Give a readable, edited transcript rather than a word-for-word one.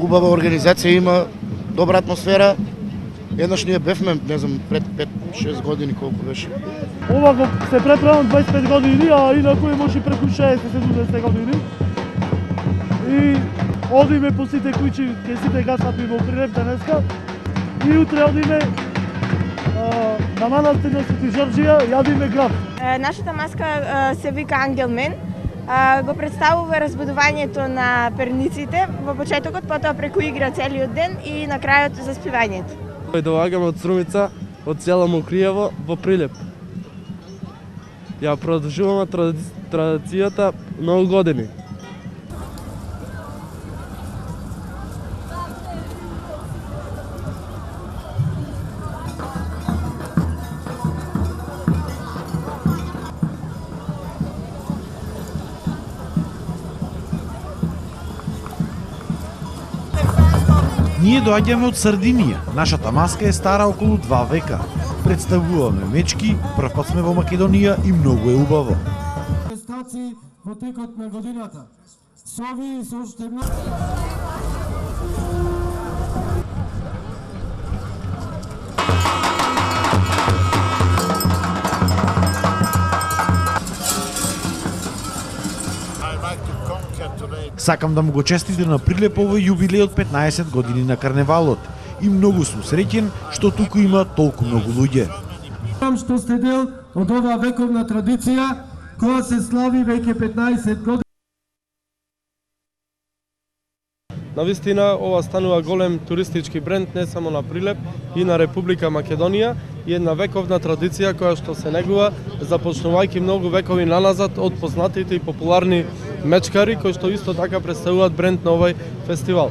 убава организација, има добра атмосфера. Еднаш ние бевме, не знам, пред 5-6 години колку беше. Ова го се преправам 25 години, а инаку е може преку 60-70 години. И одиме по сите куќи, ке сите гастапи во Прилеп денеска. И утре одиме на манастир на Свети Ѓорѓија, јадиме град. Нашата маска се вика Ангел Мен. Го представува разбудувањето на перниците во почетокот, потоа преку игра целиот ден и на крајот за спивањето. Доаѓаме од Струмица, од села Мокриево во Прилеп. Ја продолжуваме традицијата многу години. Ние доаѓаме од Сардинија. Нашата маска е стара околу 2 века. Представуваме мечки, прв пат сме во Македонија и многу е убаво. Престаци во текот на годината. Сови и со уште Сакам да му го честитам на Прилеп овој јубилеј од 15 години на карневалот. И многу сум среќен што туку има толку многу луѓе. Што сте дел од оваа вековна традиција која се слави веќе 15 години. Навистина, ова станува голем туристички бренд не само на Прилеп и на Република Македонија и една вековна традиција која што се негува започнувајќи многу векови наназад од познатите и популарни мечкари кои што исто така представуваат бренд на овој фестивал.